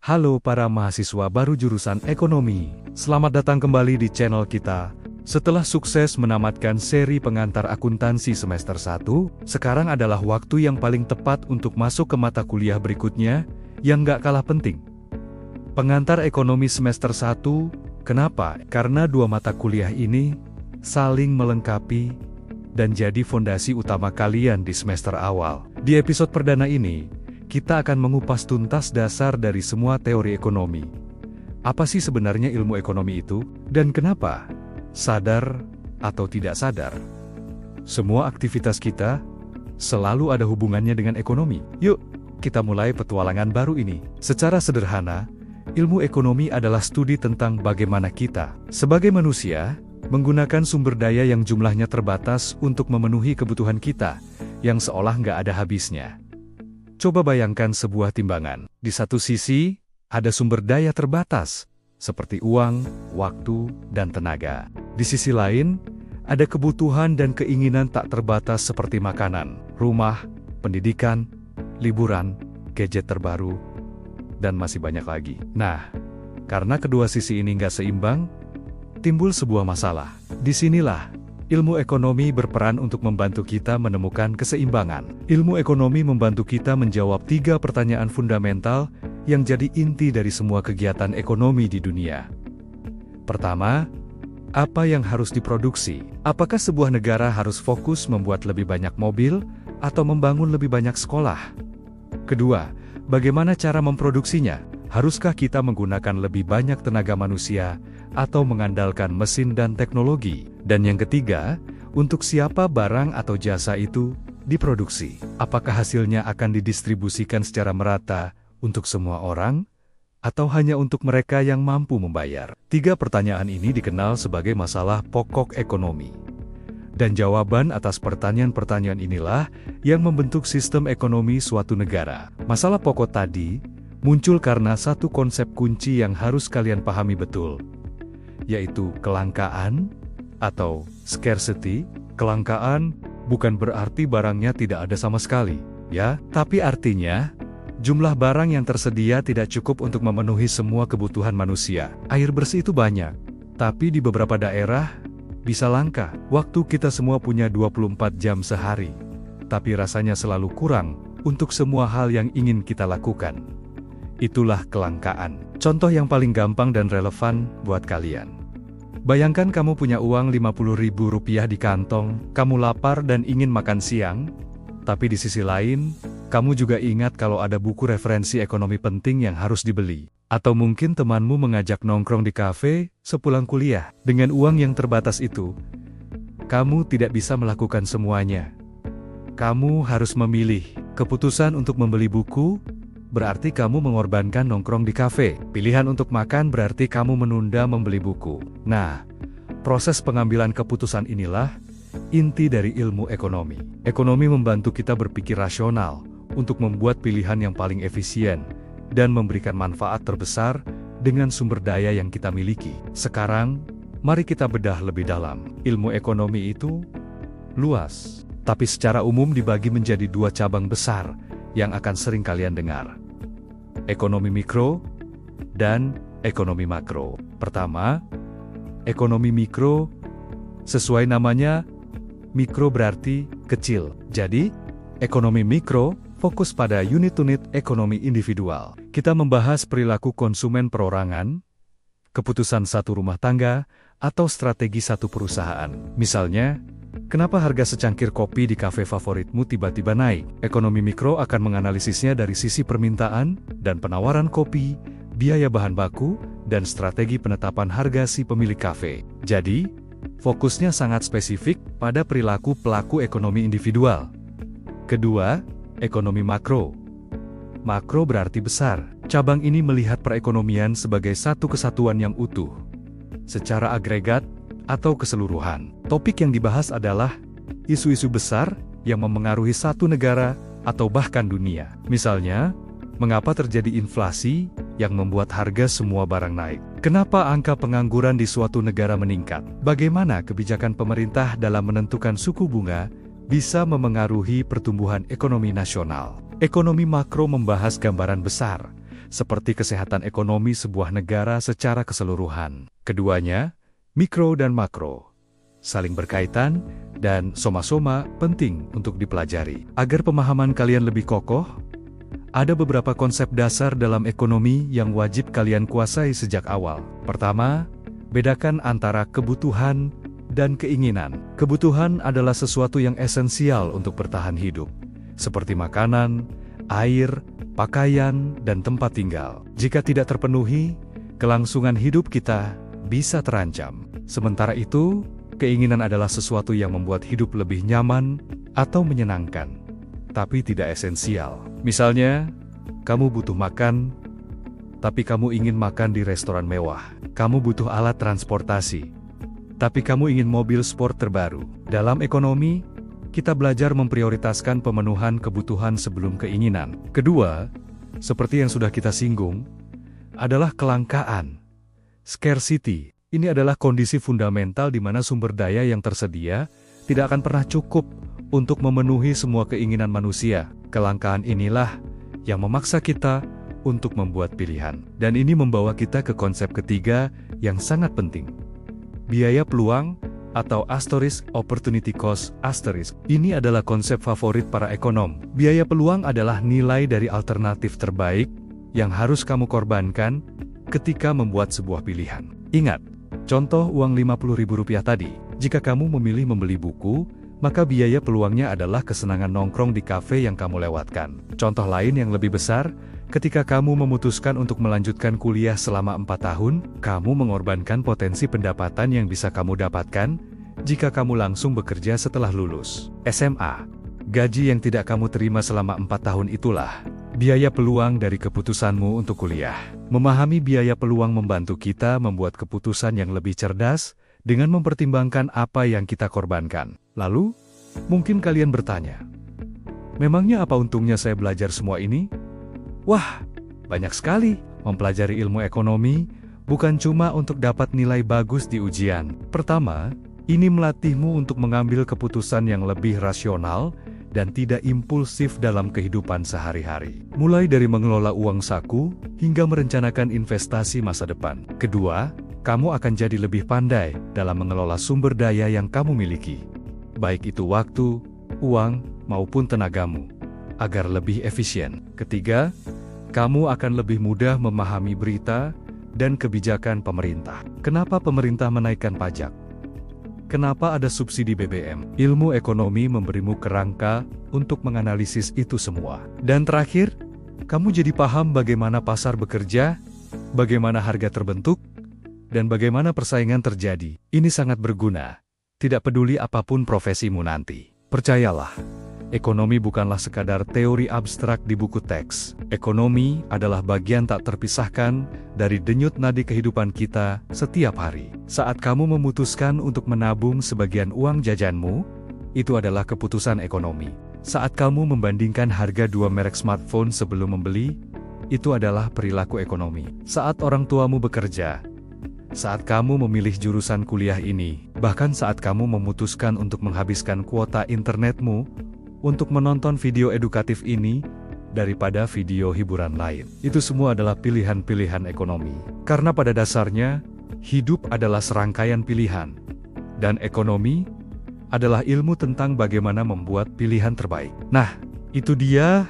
Halo para mahasiswa baru jurusan ekonomi. Selamat datang kembali di channel kita. Setelah sukses menamatkan seri pengantar akuntansi semester 1, sekarang adalah waktu yang paling tepat untuk masuk ke mata kuliah berikutnya, yang gak kalah penting. Pengantar ekonomi semester 1, kenapa? Karena dua mata kuliah ini saling melengkapi dan jadi fondasi utama kalian di semester awal. Di episode perdana ini, kita akan mengupas tuntas dasar dari semua teori ekonomi. Apa sih sebenarnya ilmu ekonomi itu? Dan kenapa? Sadar atau tidak sadar, semua aktivitas kita selalu ada hubungannya dengan ekonomi. Yuk, kita mulai petualangan baru ini. Secara sederhana, ilmu ekonomi adalah studi tentang bagaimana kita, sebagai manusia, menggunakan sumber daya yang jumlahnya terbatas untuk memenuhi kebutuhan kita, yang seolah nggak ada habisnya. Coba bayangkan sebuah timbangan. Di satu sisi, ada sumber daya terbatas, seperti uang, waktu, dan tenaga. Di sisi lain, ada kebutuhan dan keinginan tak terbatas seperti makanan, rumah, pendidikan, liburan, gadget terbaru, dan masih banyak lagi. Nah, karena kedua sisi ini nggak seimbang, timbul sebuah masalah. Disinilah ilmu ekonomi berperan untuk membantu kita menemukan keseimbangan. Ilmu ekonomi membantu kita menjawab 3 pertanyaan fundamental yang jadi inti dari semua kegiatan ekonomi di dunia. Pertama, apa yang harus diproduksi? Apakah sebuah negara harus fokus membuat lebih banyak mobil atau membangun lebih banyak sekolah? Kedua, bagaimana cara memproduksinya? Haruskah kita menggunakan lebih banyak tenaga manusia atau mengandalkan mesin dan teknologi? Dan yang ketiga, untuk siapa barang atau jasa itu diproduksi? Apakah hasilnya akan didistribusikan secara merata untuk semua orang, atau hanya untuk mereka yang mampu membayar? 3 pertanyaan ini dikenal sebagai masalah pokok ekonomi. Dan jawaban atas pertanyaan-pertanyaan inilah yang membentuk sistem ekonomi suatu negara. Masalah pokok tadi muncul karena satu konsep kunci yang harus kalian pahami betul, yaitu kelangkaan atau scarcity. Kelangkaan bukan berarti barangnya tidak ada sama sekali, ya, tapi artinya jumlah barang yang tersedia tidak cukup untuk memenuhi semua kebutuhan manusia. Air bersih itu banyak, tapi di beberapa daerah bisa langka. Waktu kita semua punya 24 jam sehari, tapi rasanya selalu kurang untuk semua hal yang ingin kita lakukan. Itulah kelangkaan. Contoh yang paling gampang dan relevan buat kalian. Bayangkan kamu punya uang Rp50.000 di kantong, kamu lapar dan ingin makan siang, tapi di sisi lain, kamu juga ingat kalau ada buku referensi ekonomi penting yang harus dibeli. Atau mungkin temanmu mengajak nongkrong di kafe sepulang kuliah. Dengan uang yang terbatas itu, kamu tidak bisa melakukan semuanya. Kamu harus memilih. Keputusan untuk membeli buku berarti kamu mengorbankan nongkrong di kafe. Pilihan untuk makan berarti kamu menunda membeli buku. Nah, proses pengambilan keputusan inilah inti dari ilmu ekonomi. Ekonomi membantu kita berpikir rasional untuk membuat pilihan yang paling efisien dan memberikan manfaat terbesar dengan sumber daya yang kita miliki. Sekarang, mari kita bedah lebih dalam. Ilmu ekonomi itu luas, tapi secara umum dibagi menjadi 2 cabang besar yang akan sering kalian dengar. Ekonomi mikro dan ekonomi makro. Pertama, ekonomi mikro. Sesuai namanya, mikro berarti kecil. Jadi, ekonomi mikro fokus pada unit-unit ekonomi individual. Kita membahas perilaku konsumen perorangan, keputusan satu rumah tangga, atau strategi satu perusahaan. Misalnya, kenapa harga secangkir kopi di kafe favoritmu tiba-tiba naik? Ekonomi mikro akan menganalisisnya dari sisi permintaan dan penawaran kopi, biaya bahan baku, dan strategi penetapan harga si pemilik kafe. Jadi, fokusnya sangat spesifik pada perilaku pelaku ekonomi individual. Kedua, ekonomi makro. Makro berarti besar. Cabang ini melihat perekonomian sebagai satu kesatuan yang utuh, secara agregat atau keseluruhan. Topik yang dibahas adalah isu-isu besar yang memengaruhi satu negara atau bahkan dunia. Misalnya, mengapa terjadi inflasi yang membuat harga semua barang naik? Kenapa angka pengangguran di suatu negara meningkat? Bagaimana kebijakan pemerintah dalam menentukan suku bunga bisa memengaruhi pertumbuhan ekonomi nasional? Ekonomi makro membahas gambaran besar, seperti kesehatan ekonomi sebuah negara secara keseluruhan. Keduanya, mikro dan makro, saling berkaitan dan sama-sama penting untuk dipelajari. Agar pemahaman kalian lebih kokoh, ada beberapa konsep dasar dalam ekonomi yang wajib kalian kuasai sejak awal. Pertama, bedakan antara kebutuhan dan keinginan. Kebutuhan adalah sesuatu yang esensial untuk bertahan hidup, seperti makanan, air, pakaian, dan tempat tinggal. Jika tidak terpenuhi, kelangsungan hidup kita bisa terancam. Sementara itu, keinginan adalah sesuatu yang membuat hidup lebih nyaman atau menyenangkan, tapi tidak esensial. Misalnya, kamu butuh makan, tapi kamu ingin makan di restoran mewah. Kamu butuh alat transportasi, tapi kamu ingin mobil sport terbaru. Dalam ekonomi, kita belajar memprioritaskan pemenuhan kebutuhan sebelum keinginan. Kedua, seperti yang sudah kita singgung, adalah kelangkaan. Scarcity. Ini adalah kondisi fundamental di mana sumber daya yang tersedia tidak akan pernah cukup untuk memenuhi semua keinginan manusia. Kelangkaan inilah yang memaksa kita untuk membuat pilihan. Dan ini membawa kita ke konsep ketiga yang sangat penting. Biaya peluang atau asterisk opportunity cost asterisk. Ini adalah konsep favorit para ekonom. Biaya peluang adalah nilai dari alternatif terbaik yang harus kamu korbankan ketika membuat sebuah pilihan. Ingat, contoh uang Rp50.000 tadi. Jika kamu memilih membeli buku, maka biaya peluangnya adalah kesenangan nongkrong di kafe yang kamu lewatkan. Contoh lain yang lebih besar, ketika kamu memutuskan untuk melanjutkan kuliah selama 4 tahun, kamu mengorbankan potensi pendapatan yang bisa kamu dapatkan jika kamu langsung bekerja setelah lulus SMA. Gaji yang tidak kamu terima selama 4 tahun itulah biaya peluang dari keputusanmu untuk kuliah. Memahami biaya peluang membantu kita membuat keputusan yang lebih cerdas dengan mempertimbangkan apa yang kita korbankan. Lalu, mungkin kalian bertanya, memangnya apa untungnya saya belajar semua ini? Wah, banyak sekali. Mempelajari ilmu ekonomi bukan cuma untuk dapat nilai bagus di ujian. Pertama, ini melatihmu untuk mengambil keputusan yang lebih rasional dan tidak impulsif dalam kehidupan sehari-hari. Mulai dari mengelola uang saku hingga merencanakan investasi masa depan. Kedua, kamu akan jadi lebih pandai dalam mengelola sumber daya yang kamu miliki, baik itu waktu, uang, maupun tenagamu, agar lebih efisien. Ketiga, kamu akan lebih mudah memahami berita dan kebijakan pemerintah. Kenapa pemerintah menaikkan pajak? Kenapa ada subsidi BBM? Ilmu ekonomi memberimu kerangka untuk menganalisis itu semua. Dan terakhir, kamu jadi paham bagaimana pasar bekerja, bagaimana harga terbentuk, dan bagaimana persaingan terjadi. Ini sangat berguna, tidak peduli apapun profesimu nanti. Percayalah, ekonomi bukanlah sekadar teori abstrak di buku teks. Ekonomi adalah bagian tak terpisahkan dari denyut nadi kehidupan kita setiap hari. Saat kamu memutuskan untuk menabung sebagian uang jajanmu, itu adalah keputusan ekonomi. Saat kamu membandingkan harga 2 merek smartphone sebelum membeli, itu adalah perilaku ekonomi. Saat orang tuamu bekerja, saat kamu memilih jurusan kuliah ini, bahkan saat kamu memutuskan untuk menghabiskan kuota internetmu untuk menonton video edukatif ini daripada video hiburan lain. Itu semua adalah pilihan-pilihan ekonomi. Karena pada dasarnya, hidup adalah serangkaian pilihan, dan ekonomi adalah ilmu tentang bagaimana membuat pilihan terbaik. Nah, itu dia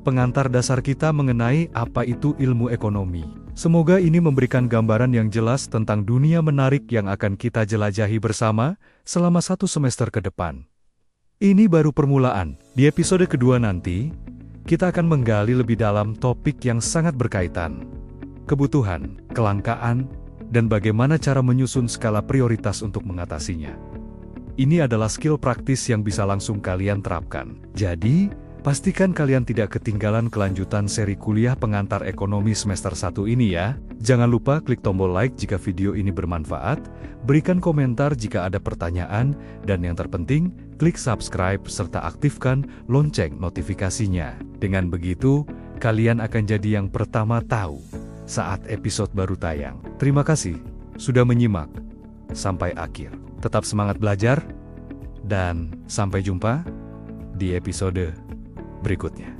pengantar dasar kita mengenai apa itu ilmu ekonomi. Semoga ini memberikan gambaran yang jelas tentang dunia menarik yang akan kita jelajahi bersama selama 1 semester ke depan. Ini baru permulaan. Di episode kedua nanti, kita akan menggali lebih dalam topik yang sangat berkaitan. Kebutuhan, kelangkaan, dan bagaimana cara menyusun skala prioritas untuk mengatasinya. Ini adalah skill praktis yang bisa langsung kalian terapkan. Jadi, pastikan kalian tidak ketinggalan kelanjutan seri kuliah pengantar ekonomi semester 1 ini ya. Jangan lupa klik tombol like jika video ini bermanfaat, berikan komentar jika ada pertanyaan, dan yang terpenting, klik subscribe serta aktifkan lonceng notifikasinya. Dengan begitu, kalian akan jadi yang pertama tahu saat episode baru tayang. Terima kasih sudah menyimak sampai akhir. Tetap semangat belajar, dan sampai jumpa di episode berikutnya.